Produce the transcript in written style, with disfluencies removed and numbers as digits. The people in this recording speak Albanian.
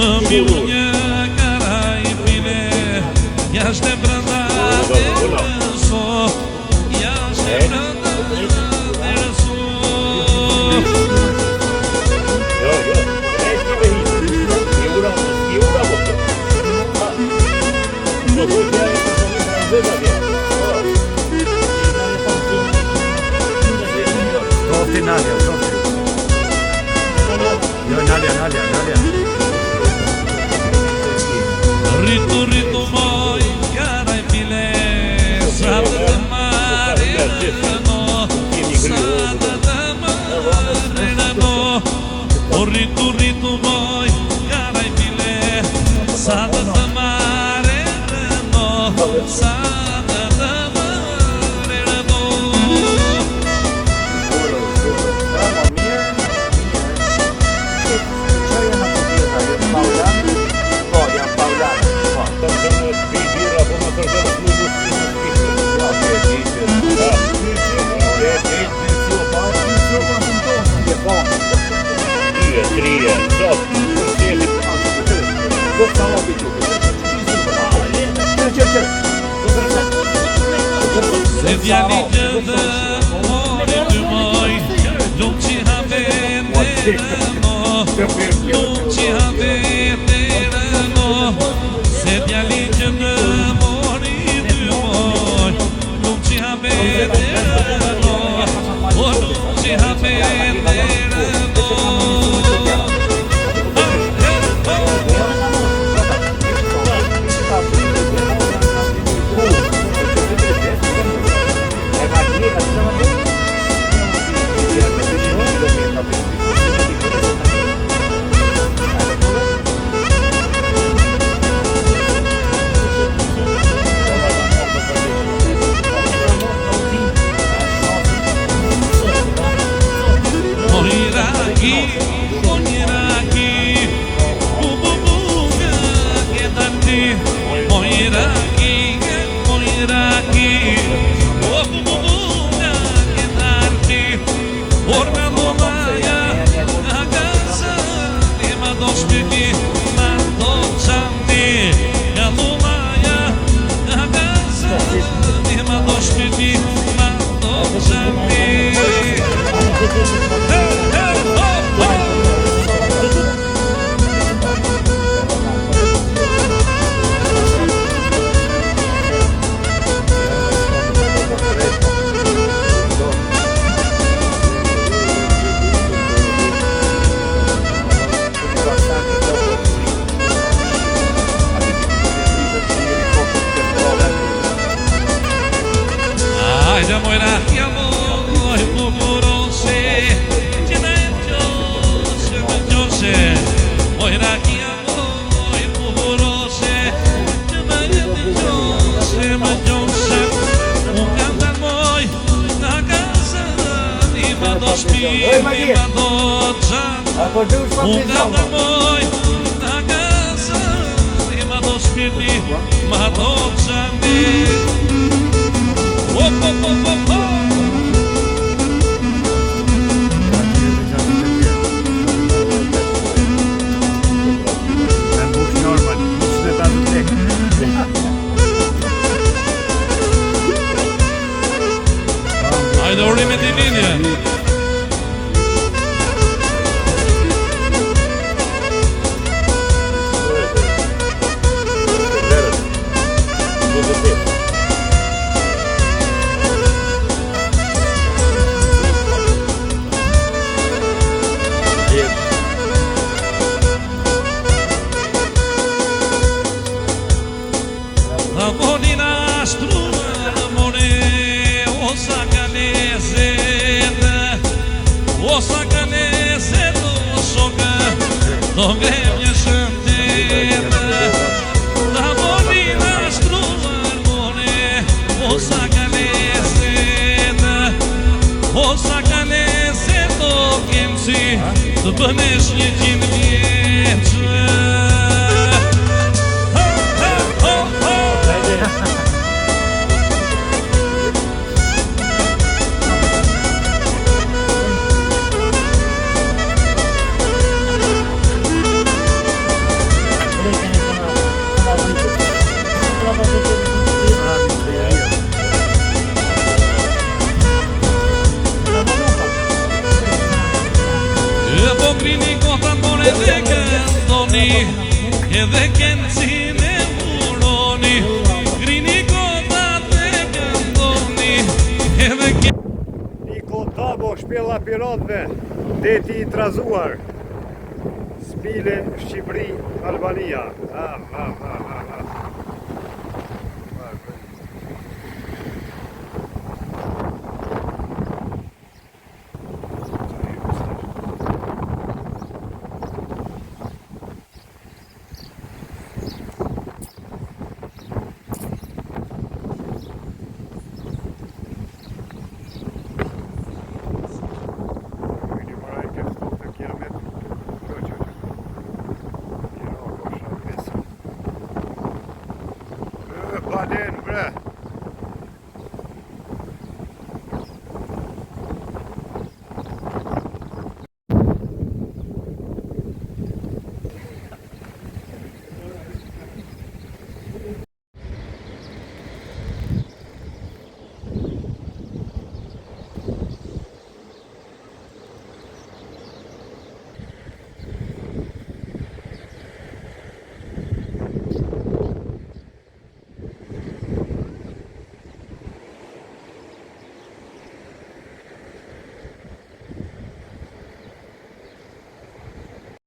Më miru një Karajpine, jashtë e brënda dhe rëso, jashtë e brënda dhe rëso. Softi Nadia, softi. Jo, Nadia. Rritu moj, Karajpine, sa të marrë no, sa të marrë no. O rritu moj, Karajpine, sa të marrë no, sa të marrë no. Se djali gjëndë, mori të moj, nuk që havete rëno, nuk që havete rëno. Se djali gjëndë, mori të moj, nuk që havete rëno, nuk që havete rëno. Të bënesh 100 vjeqë. edhe këndësin e uroni, grini kotat e këndoni, edhe Niko Tabo, shpjella piratëve, deti i trazuar. Spile, Shqipëri, Albania. Baden bre.